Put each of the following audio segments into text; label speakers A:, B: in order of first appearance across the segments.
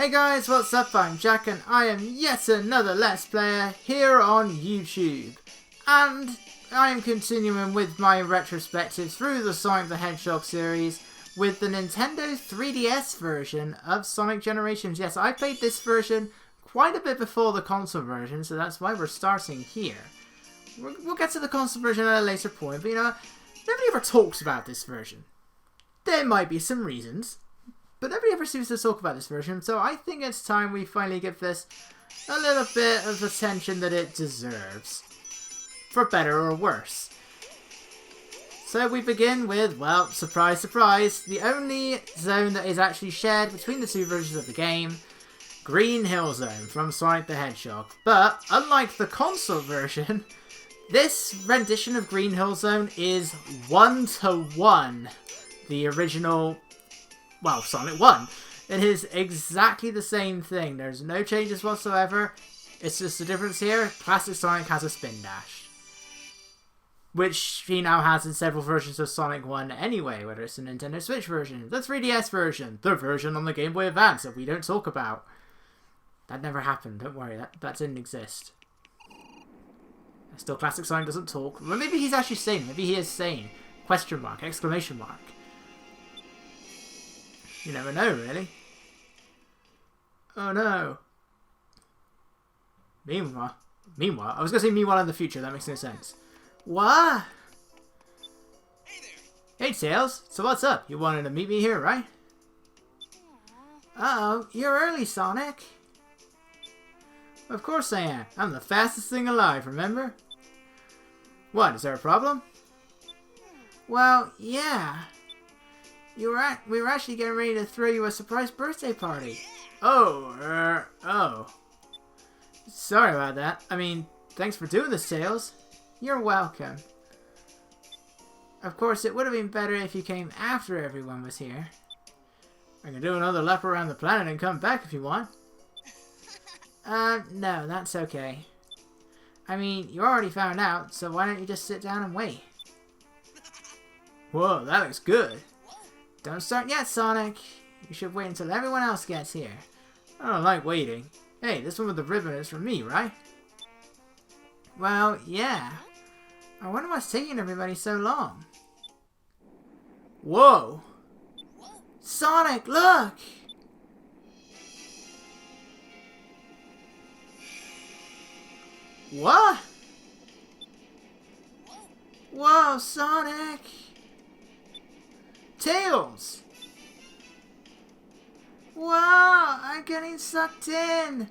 A: Hey guys, what's up? I'm Jack and I am yet another Let's Player here on YouTube. And I am continuing with my retrospective through the Sonic the Hedgehog series with the Nintendo 3DS version of Sonic Generations. Yes, I played this version quite a bit before the console version, so that's why we're starting here. We'll get to the console version at a later point, but you know, nobody ever talks about this version. There might be some reasons, but nobody ever seems to talk about this version, so I think it's time we finally give this a little bit of attention that it deserves. For better or worse. So we begin with, well, surprise surprise, the only zone that is actually shared between the two versions of the game, Green Hill Zone from Sonic the Hedgehog. But, unlike the console version, this rendition of Green Hill Zone is 1-to-1 the original, well, Sonic 1. It is exactly the same thing. There's no changes whatsoever. It's just the difference here. Classic Sonic has a spin dash, which he now has in several versions of Sonic 1 anyway, whether it's the Nintendo Switch version, the 3DS version, the version on the Game Boy Advance that we don't talk about. That never happened, don't worry, that didn't exist. Still, Classic Sonic doesn't talk. Well, maybe he's actually sane, maybe he is sane. Question mark, exclamation mark. You never know, really. Oh no. Meanwhile, I was going to say meanwhile in the future, that makes no sense. What?
B: Hey there.
A: Hey Tails, so what's up? You wanted to meet me here, right? Uh-oh, you're early, Sonic. Of course I am. I'm the fastest thing alive, remember? What, is there a problem? Well, yeah. We were actually getting ready to throw you a surprise birthday party. Oh. Sorry about that. I mean, thanks for doing this, Tails. You're welcome. Of course, it would have been better if you came after everyone was here. I can do another lap around the planet and come back if you want. No, that's okay. I mean, you already found out, so why don't you just sit down and wait? Whoa, that looks good. Don't start yet, Sonic. You should wait until everyone else gets here. I don't like waiting. Hey, this one with the ribbon is for me, right? Well, yeah. I wonder what's taking everybody so long. Whoa! Sonic, look! What? Whoa, Sonic! Tails! Wow, I'm getting sucked in!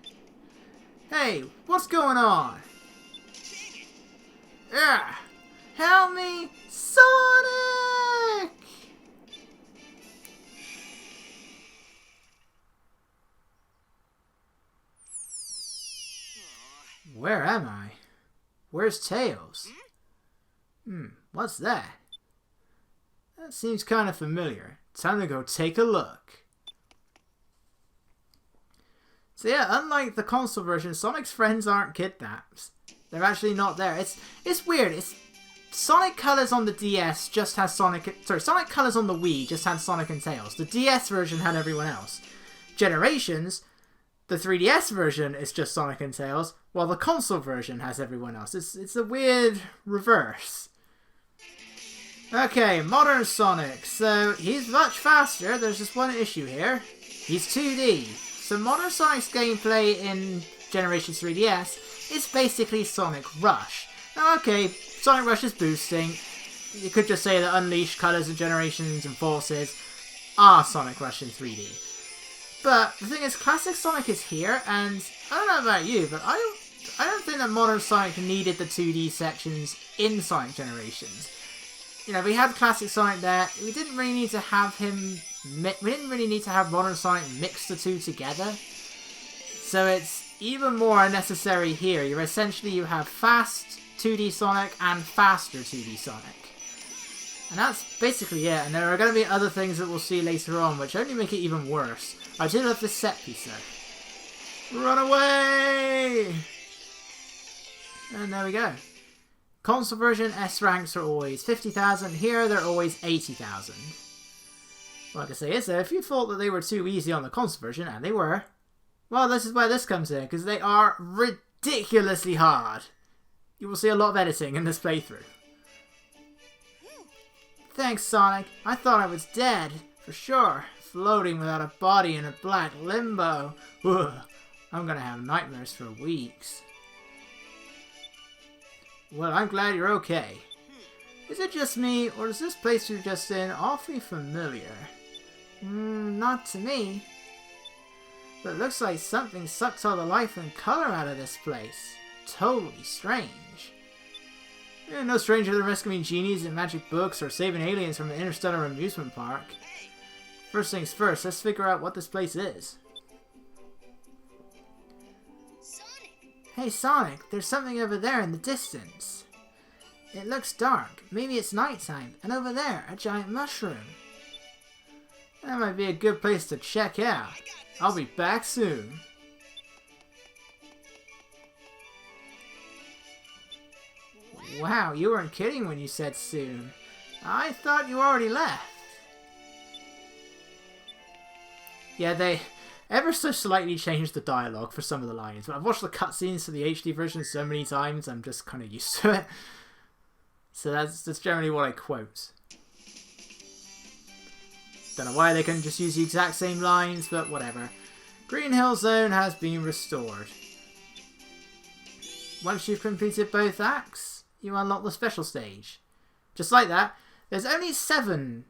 A: Hey, what's going on? Yeah! Help me, Sonic! Where am I? Where's Tails? What's that? That seems kind of familiar. Time to go take a look. So yeah, unlike the console version, Sonic's friends aren't kidnapped. They're actually not there. It's weird. Sonic Colors on the DS just has Sonic Colors on the Wii just had Sonic and Tails. The DS version had everyone else. Generations, the 3DS version is just Sonic and Tails, while the console version has everyone else. It's a weird reverse. Okay, modern Sonic. So he's much faster. There's just one issue here. He's 2D. So modern Sonic's gameplay in Generation 3DS is basically Sonic Rush. Now, okay, Sonic Rush is boosting. You could just say that Unleashed, Colors, and Generations and Forces are Sonic Rush in 3D. But the thing is, Classic Sonic is here, and I don't know about you, but I don't think that modern Sonic needed the 2D sections in Sonic Generations. You know, we had Classic Sonic there. We didn't really need to have him. We didn't really need to have modern Sonic mix the two together. So it's even more unnecessary here. You have fast 2D Sonic and faster 2D Sonic. And that's basically it. And there are going to be other things that we'll see later on, which only make it even worse. I do love this set piece though. Run away! And there we go. Console version S ranks are always 50,000. Here they're always 80,000. What I can say is that if you thought that they were too easy on the console version, and they were, Well, this is where this comes in, because they are ridiculously hard. You will see a lot of editing in this playthrough. Thanks, Sonic. I thought I was dead, for sure. Floating without a body in a black limbo. Ugh. I'm gonna have nightmares for weeks. Well, I'm glad you're okay. Is it just me, or is this place you're just in awfully familiar? Not to me. But it looks like something sucked all the life and colour out of this place. Totally strange. You're no stranger to the rescuing genies in magic books or saving aliens from an interstellar amusement park. First things first, let's figure out what this place is.
B: Sonic!
A: Hey Sonic, there's something over there in the distance. It looks dark. Maybe it's nighttime. And over there, a giant mushroom. That might be a good place to check out. I'll be back soon. Wow, you weren't kidding when you said soon. I thought you already left. Yeah, they ever so slightly changed the dialogue for some of the lines, but I've watched the cutscenes for the HD version so many times, I'm just kind of used to it. So that's generally what I quote. Don't know why they couldn't just use the exact same lines, but whatever. Green Hill Zone has been restored. Once you've completed both acts, you unlock the special stage. Just like that, there's only 7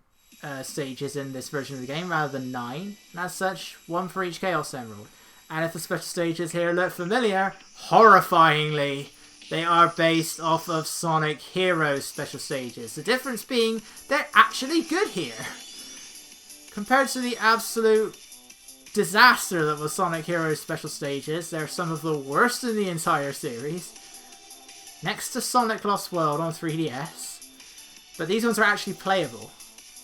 A: stages in this version of the game rather than 9, and as such, 1 for each Chaos Emerald. And if the special stages here look familiar, horrifyingly, they are based off of Sonic Heroes special stages. The difference being, they're actually good here. Compared to the absolute disaster that was Sonic Heroes special stages, they're some of the worst in the entire series. Next to Sonic Lost World on 3DS. But these ones are actually playable.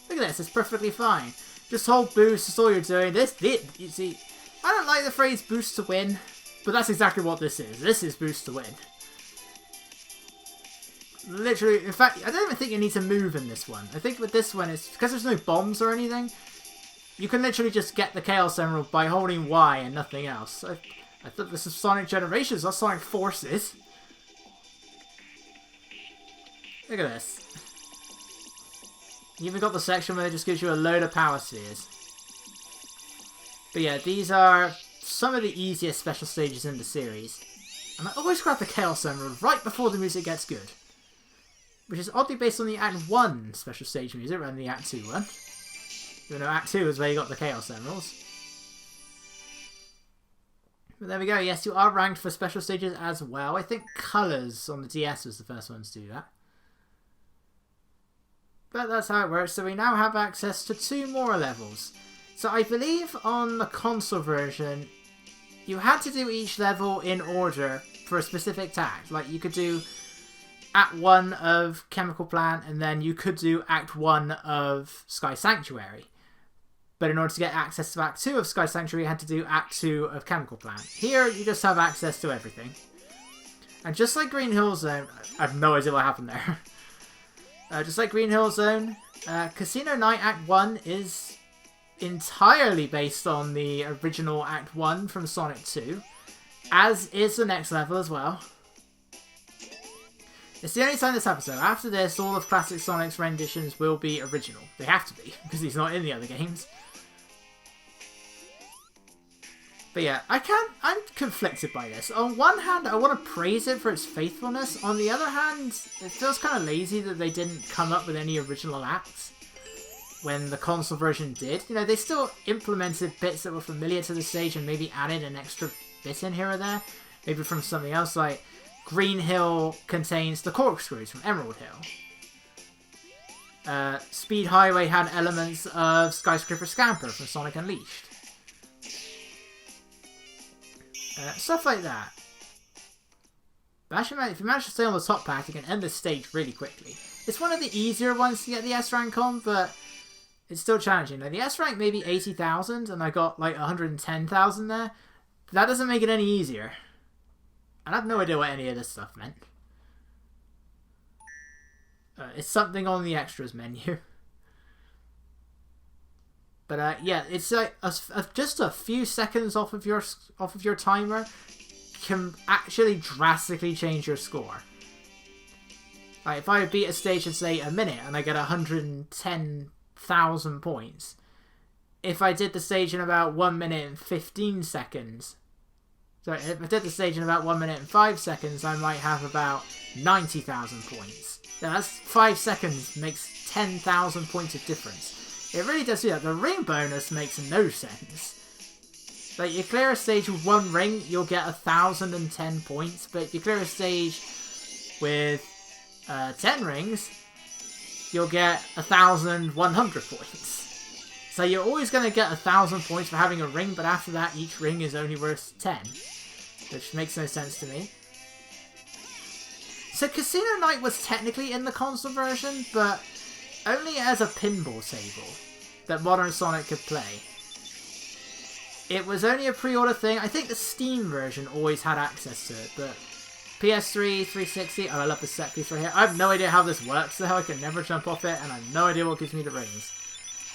A: Look at this, it's perfectly fine. Just hold boost, that's all you're doing. You see, I don't like the phrase boost to win, but that's exactly what this is. This is boost to win. Literally, in fact, I don't even think you need to move in this one. I think with this one, it's because there's no bombs or anything, you can literally just get the Chaos Emerald by holding Y and nothing else. I thought this is Sonic Generations, not Sonic Forces. Look at this. You even got the section where it just gives you a load of power spheres. But yeah, these are some of the easiest special stages in the series. And I always grab the Chaos Emerald right before the music gets good. Which is oddly based on the Act 1 special stage music rather than the Act 2 one. Even though Act 2 is where you got the Chaos Emeralds. But there we go, yes, you are ranked for special stages as well. I think Colours on the DS was the first ones to do that. But that's how it works, so we now have access to 2 more levels. So I believe on the console version, you had to do each level in order for a specific tag. Like, you could do Act 1 of Chemical Plant, and then you could do Act 1 of Sky Sanctuary. But in order to get access to Act 2 of Sky Sanctuary, you had to do Act 2 of Chemical Plant. Here, you just have access to everything. And just like Green Hill Zone, I have no idea what happened there. Just like Green Hill Zone, Casino Night Act 1 is entirely based on the original Act 1 from Sonic 2, as is the next level as well. It's the only time this happens though. After this, all of Classic Sonic's renditions will be original. They have to be, because he's not in the other games. But yeah, I'm conflicted by this. On one hand, I want to praise it for its faithfulness. On the other hand, it feels kind of lazy that they didn't come up with any original acts when the console version did. You know, they still implemented bits that were familiar to the stage and maybe added an extra bit in here or there. Maybe from something else, like Green Hill contains the corkscrews from Emerald Hill. Speed Highway had elements of Skyscraper Scamper from Sonic Unleashed. Stuff like that. But actually, if you manage to stay on the top path, you can end this stage really quickly. It's one of the easier ones to get the S rank on, but it's still challenging. Now, the S rank may be 80,000, and I got like 110,000 there. That doesn't make it any easier. And I have no idea what any of this stuff meant. It's something on the extras menu. But yeah, it's like just a few seconds off of your timer can actually drastically change your score. Like if I beat a stage in say a minute and I get 110,000 points, if I did the stage in about 1 minute and 15 seconds, sorry, if I did the stage in about 1 minute and 5 seconds, I might have about 90,000 points. Now that's 5 seconds makes 10,000 points of difference. It really does do that. The ring bonus makes no sense. Like, you clear a stage with 1 ring, you'll get 1,010 points, but if you clear a stage with 10 rings, you'll get 1,100 points. So you're always going to get 1,000 points for having a ring, but after that, each ring is only worth 10. Which makes no sense to me. So Casino Night was technically in the console version, but only as a pinball table that Modern Sonic could play. It was only a pre-order thing. I think the Steam version always had access to it, but PS3, 360, oh, I love the set piece right here. I have no idea how this works, though. I can never jump off it, and I have no idea what gives me the rings.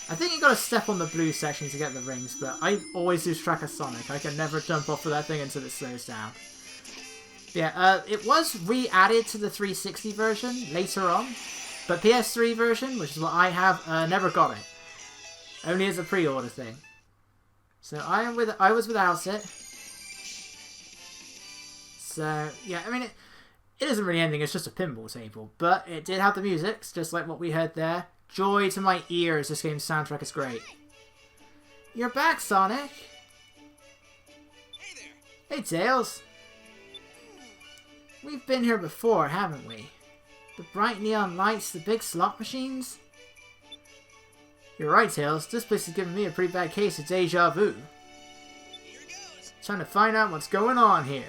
A: I think you gotta step on the blue section to get the rings, but I always lose track of Sonic. I can never jump off of that thing until it slows down. Yeah, it was re-added to the 360 version later on, but PS3 version, which is what I have, never got it. Only as a pre-order thing. So I was without it. So yeah, I mean it isn't really anything. It's just a pinball table, but it did have the music, just like what we heard there. Joy to my ears. This game's soundtrack is great. You're back, Sonic.
B: Hey there.
A: Hey, Tails. We've been here before, haven't we? The bright neon lights, the big slot machines. You're right, Tails. This place is giving me a pretty bad case of deja vu.
B: Here goes.
A: Trying to find out what's going on here.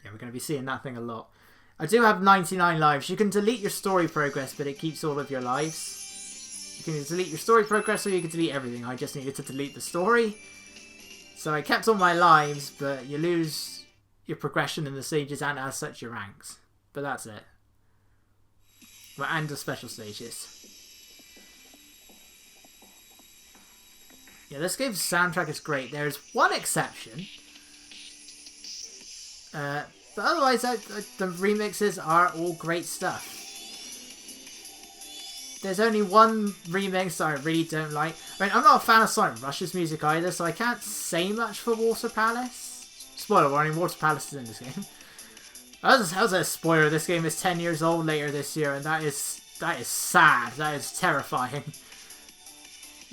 A: Yeah, we're going to be seeing that thing a lot. I do have 99 lives. You can delete your story progress, but it keeps all of your lives. You can delete your story progress or you can delete everything. I just needed to delete the story. So I kept all my lives, but you lose your progression in the stages and as such your ranks. But that's it. Well, and the special stages. Yeah, this game's soundtrack is great. There's one exception. But otherwise, the remixes are all great stuff. There's only one remix I really don't like. I mean, I'm not a fan of Sonic Rush's music either, so I can't say much for Water Palace. Spoiler warning, Water Palace is in this game. How's a spoiler? This game is 10 years old later this year, and that is sad. That is terrifying.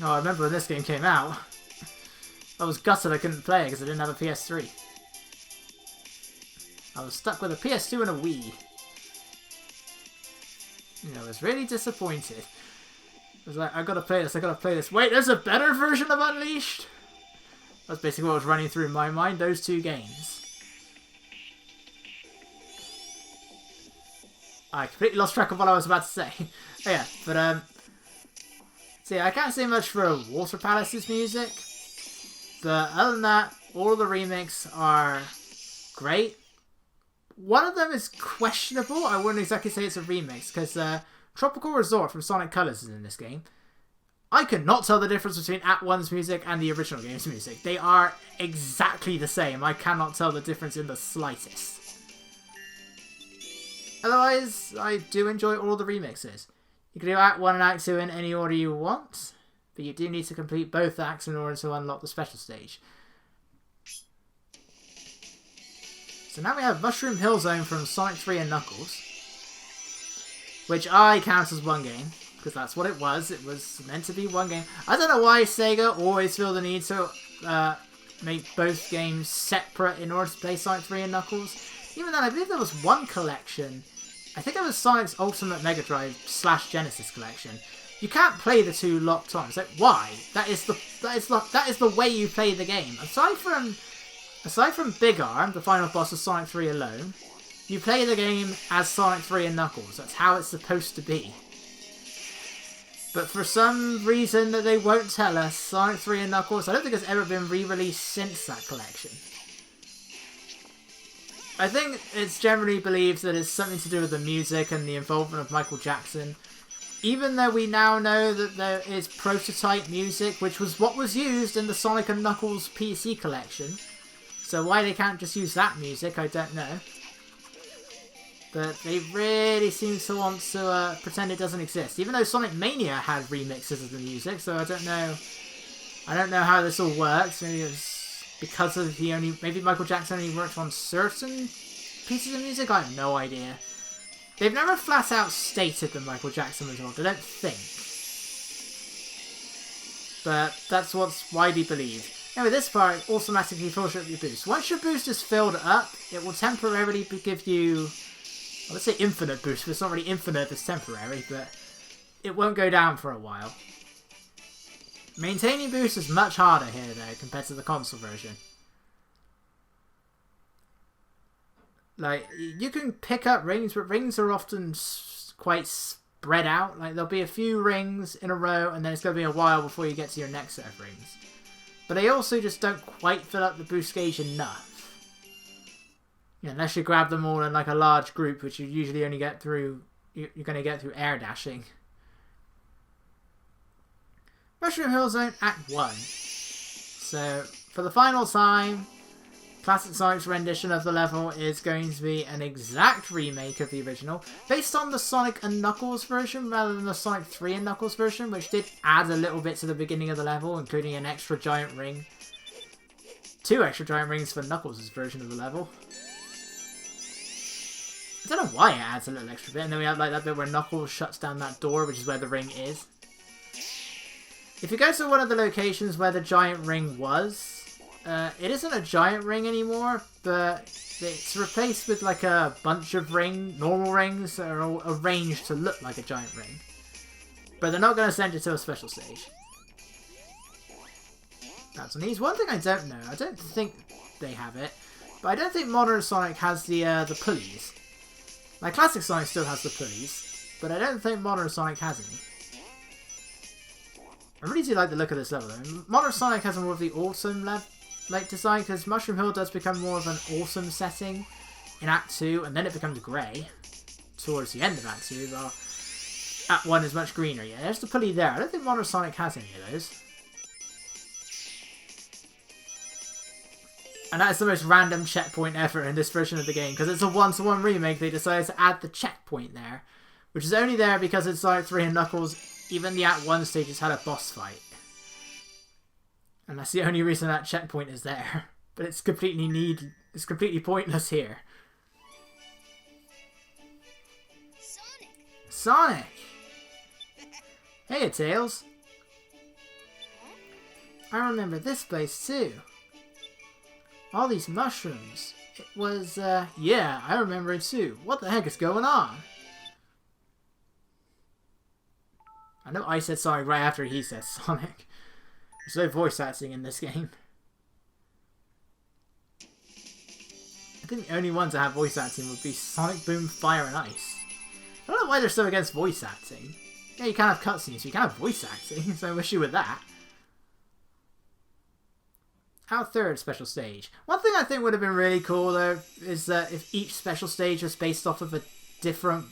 A: Oh, I remember when this game came out. I was gutted I couldn't play it because I didn't have a PS3. I was stuck with a PS2 and a Wii. I was really disappointed. I was like, I gotta play this. Wait, there's a better version of Unleashed? That's basically what was running through my mind, those two games. I completely lost track of what I was about to say. Oh yeah, but so yeah, I can't say much for Water Palace's music. But other than that, all of the remakes are great. One of them is questionable. I wouldn't exactly say it's a remix, because Tropical Resort from Sonic Colors is in this game. I could not tell the difference between Act 1's music and the original game's music. They are exactly the same. I cannot tell the difference in the slightest. Otherwise, I do enjoy all the remixes. You can do Act 1 and Act 2 in any order you want, but you do need to complete both acts in order to unlock the special stage. So now we have Mushroom Hill Zone from Sonic 3 and Knuckles, which I count as one game, because that's what it was. It was meant to be one game. I don't know why Sega always feel the need to make both games separate in order to play Sonic 3 and Knuckles. Even then, I believe there was one collection. I think it was Sonic's Ultimate Mega Drive / Genesis collection. You can't play the two locked on. It's like, why? That is the way you play the game. Aside from Big Arm, the final boss of Sonic 3 alone, you play the game as Sonic 3 and Knuckles. That's how it's supposed to be. But for some reason that they won't tell us, Sonic 3 and Knuckles, I don't think it's ever been re-released since that collection. I think it's generally believed that it's something to do with the music and the involvement of Michael Jackson. Even though we now know that there is prototype music, which was what was used in the Sonic & Knuckles PC collection. So why they can't just use that music, I don't know. But they really seem to want to pretend it doesn't exist. Even though Sonic Mania had remixes of the music, so I don't know how this all works. Maybe it's because of maybe Michael Jackson only worked on certain pieces of music? I have no idea. They've never flat out stated that Michael Jackson was involved, I don't think. But that's what's widely believed. Anyway, this part automatically fills up your boost. Once your boost is filled up, it will temporarily give you, well, let's say infinite boost, but it's not really infinite, it's temporary, but it won't go down for a while. Maintaining boost is much harder here, though, compared to the console version. Like, you can pick up rings, but rings are often quite spread out. Like, there'll be a few rings in a row, and then it's going to be a while before you get to your next set of rings. But they also just don't quite fill up the boost gauge enough. You know, unless you grab them all in, like, a large group, which you usually only get through, you're going to get through air dashing. Mushroom Hill Zone Act 1. So, for the final time, Classic Sonic's rendition of the level is going to be an exact remake of the original, based on the Sonic & Knuckles version rather than the Sonic 3 & Knuckles version, which did add a little bit to the beginning of the level, including an extra giant ring. 2 extra giant rings for Knuckles' version of the level. I don't know why it adds a little extra bit, and then we have like that bit where Knuckles shuts down that door, which is where the ring is. If you go to one of the locations where the giant ring was, it isn't a giant ring anymore, but it's replaced with like a bunch of normal rings that are all arranged to look like a giant ring. But they're not going to send you to a special stage. That's on these. One thing I don't know, I don't think they have it, but I don't think Modern Sonic has the pulleys. Like Classic Sonic still has the pulleys, but I don't think Modern Sonic has any. I really do like the look of this level though. Modern Sonic has more of the autumn design, because Mushroom Hill does become more of an autumn setting in Act 2, and then it becomes grey towards the end of Act 2, while Act 1 is much greener. Yeah, there's the pulley there. I don't think Modern Sonic has any of those. And that is the most random checkpoint ever in this version of the game, because it's a one-to-one remake. They decided to add the checkpoint there, which is only there because it's Sonic 3 and Knuckles. Even the Act 1 stages had a boss fight. And that's the only reason that checkpoint is there. But it's completely pointless here. Sonic! Hey, Tails. I remember this place too. All these mushrooms. It was, yeah, I remember it too. What the heck is going on? I know I said Sonic right after he said Sonic. There's no voice acting in this game. I think the only ones that have voice acting would be Sonic Boom, Fire and Ice. I don't know why they're so against voice acting. Yeah, you can't have cutscenes, so you can't have voice acting, so no issue with that. Our third special stage. One thing I think would have been really cool though, is that if each special stage was based off of a different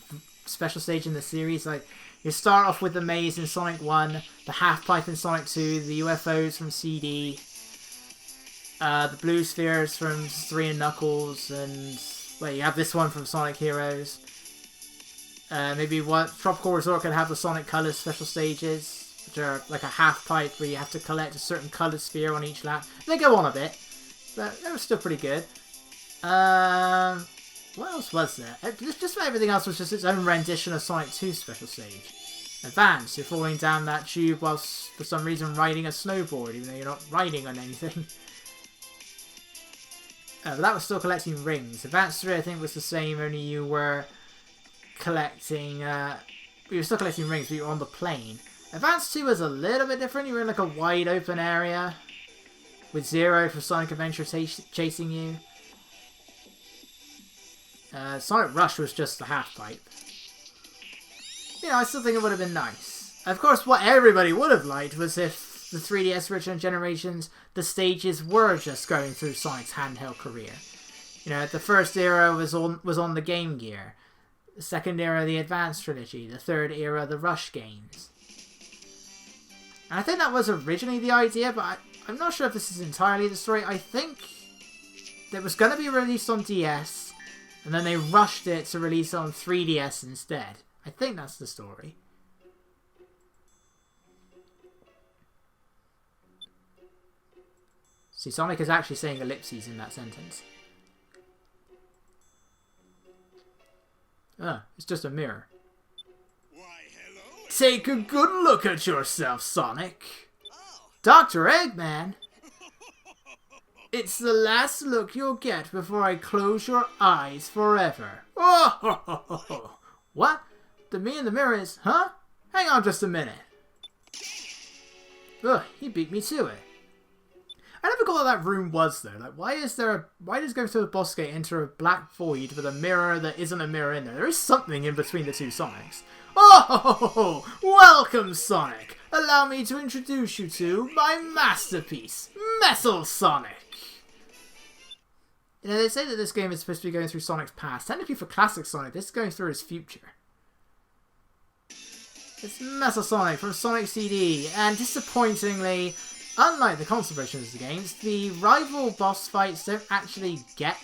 A: special stage in the series, like you start off with the maze in Sonic 1, the half-pipe in Sonic 2, the UFOs from CD, the blue spheres from 3 and Knuckles, and well, you have this one from Sonic Heroes. Maybe Tropical Resort could have the Sonic Colors special stages, which are like a half-pipe where you have to collect a certain colored sphere on each lap. They go on a bit, but they were still pretty good. What else was there? Just about everything else was just its own rendition of Sonic 2's special stage. Advance, you're falling down that tube whilst for some reason riding a snowboard, even though you're not riding on anything. But that was still collecting rings. Advance 3 I think was the same, only you were collecting, you were still collecting rings, but you were on the plane. Advance 2 was a little bit different. You were in like a wide open area with Zero from Sonic Adventure chasing you. Sonic Rush was just the half-pipe. You know, I still think it would have been nice. Of course, what everybody would have liked was if the 3DS original generations, the stages were just going through Sonic's handheld career. You know, the first era was on the Game Gear. The second era, the Advanced Trilogy. The third era, the Rush games. And I think that was originally the idea, but I'm not sure if this is entirely the story. I think it was going to be released on DS, and then they rushed it to release it on 3DS instead. I think that's the story. See, Sonic is actually saying ellipses in that sentence. Oh, it's just a mirror.
B: Why, hello.
A: Take a good look at yourself, Sonic.
B: Oh.
A: Dr. Eggman. It's the last look you'll get before I close your eyes forever. Oh, what? The me in the mirror is, huh? Hang on just a minute. Ugh, he beat me to it. I never got what that room was though. Like, why does going through the boss gate enter a black void with a mirror that isn't a mirror in there? There is something in between the two Sonics. Oh, welcome, Sonic. Allow me to introduce you to my masterpiece, Metal Sonic. You know, they say that this game is supposed to be going through Sonic's past. Technically for classic Sonic, this is going through his future. It's Metal Sonic from Sonic CD, and disappointingly, unlike the console versions of the games, the rival boss fights don't actually get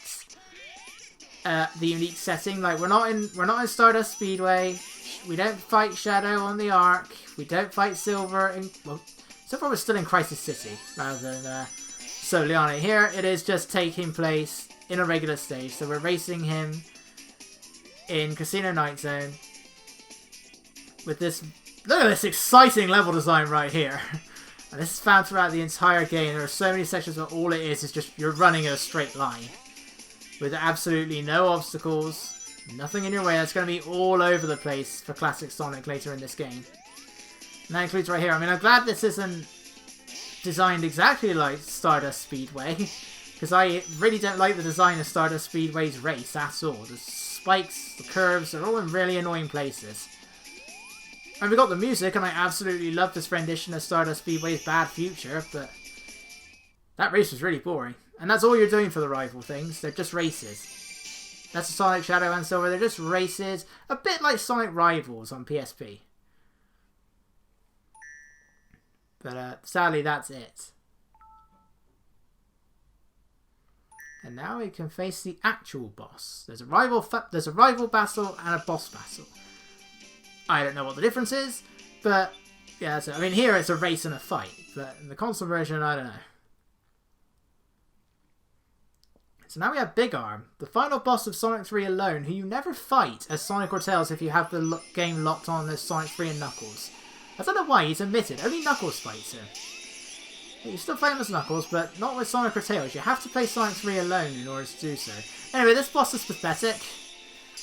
A: the unique setting. Like, we're not in Stardust Speedway. We don't fight Shadow on the Ark. We don't fight Silver in, well, so far we're still in Crisis City rather than solely on it. Here it is just taking place in a regular stage. So we're racing him in Casino Night Zone with this. Look at this exciting level design right here. And this is found throughout the entire game. There are so many sections where all it is just you're running in a straight line with absolutely no obstacles, nothing in your way. That's going to be all over the place for classic Sonic later in this game. And that includes right here. I mean, I'm glad this isn't designed exactly like Stardust Speedway, because I really don't like the design of Stardust Speedway's race at all. The spikes, the curves, they're all in really annoying places. And we got the music, and I absolutely love this rendition of Stardust Speedway's Bad Future, but that race was really boring. And that's all you're doing for the rival things. They're just races. That's Sonic, Shadow, and Silver. They're just races, a bit like Sonic Rivals on PSP. But sadly, that's it. And now we can face the actual boss. There's a rival battle and a boss battle. I don't know what the difference is, but yeah, that's it. I mean, here it's a race and a fight, but in the console version, I don't know. So now we have Big Arm, the final boss of Sonic 3 alone, who you never fight as Sonic or Tails if you have the game locked on as Sonic 3 and Knuckles. I don't know why, he's omitted. Only Knuckles fights him. You still play him as Knuckles, but not with Sonic or Tails. You have to play Sonic 3 alone in order to do so. Anyway, this boss is pathetic.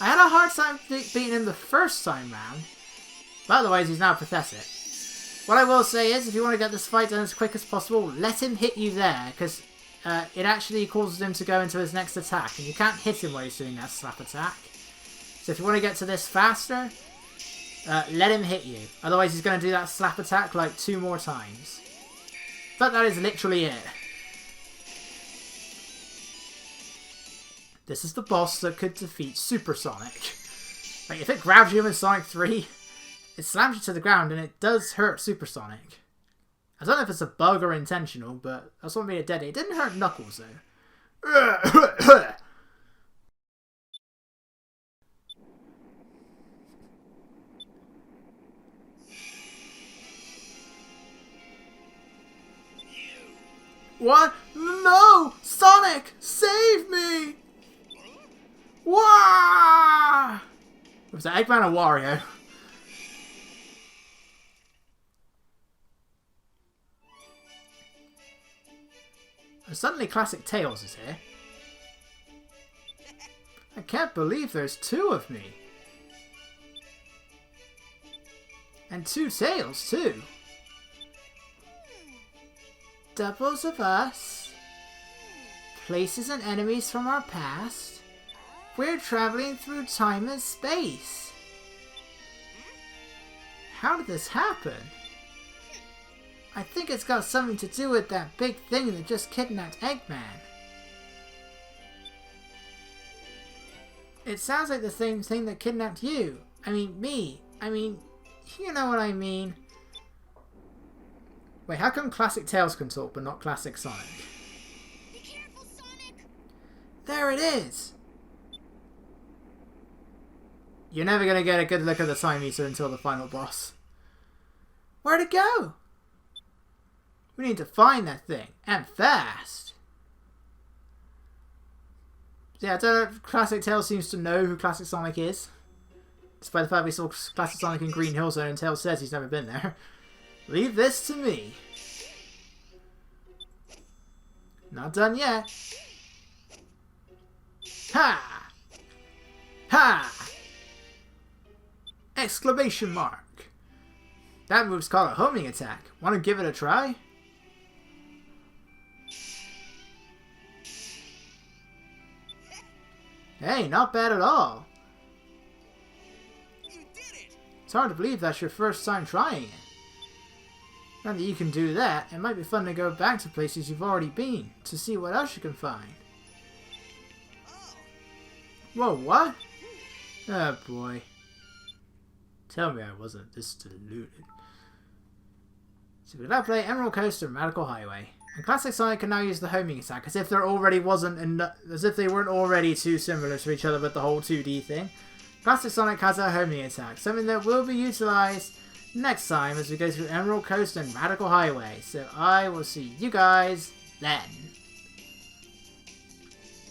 A: I had a hard time beating him the first time round, but otherwise he's now pathetic. What I will say is, if you want to get this fight done as quick as possible, let him hit you there, because it actually causes him to go into his next attack, and you can't hit him while he's doing that slap attack. So if you want to get to this faster, let him hit you. Otherwise he's going to do that slap attack like 2 more times. But that is literally it. This is the boss that could defeat Super Sonic. Like, if it grabs you in Sonic 3, it slams you to the ground and it does hurt Super Sonic. I don't know if it's a bug or intentional, but that's what made it deadly. It didn't hurt Knuckles though. What? No! Sonic! Save me! Wah! Was that Eggman or Wario? And suddenly Classic Tails is here. I can't believe there's 2 of me. And 2 Tails, too. Doubles of us. Places and enemies from our past. We're traveling through time and space. How did this happen? I think it's got something to do with that big thing that just kidnapped Eggman. It sounds like the same thing that kidnapped you. I mean, me. I mean, you know what I mean. Wait, how come Classic Tails can talk but not Classic Sonic?
C: Be careful, Sonic!
A: There it is! You're never going to get a good look at the time meter until the final boss. Where'd it go? We need to find that thing, and fast! Yeah, I don't know if Classic Tails seems to know who Classic Sonic is. Despite the fact we saw Classic Sonic in Green Hill Zone and Tails says he's never been there. Leave this to me. Not done yet. Ha! Ha! Exclamation mark. That move's called a homing attack. Want to give it a try? Hey, not bad at all.
B: You did it!
A: It's hard to believe that's your first time trying it. Now that you can do that, it might be fun to go back to places you've already been, to see what else you can find.
B: Oh,
A: Whoa, what? Oh boy. Tell me I wasn't this deluded. So we now play Emerald Coast and Radical Highway. And Classic Sonic can now use the homing attack, as if there already wasn't enough, as if they weren't already too similar to each other with the whole 2D thing. Classic Sonic has a homing attack, something that will be utilised next time as we go through Emerald Coast and Radical Highway. So I will see you guys then.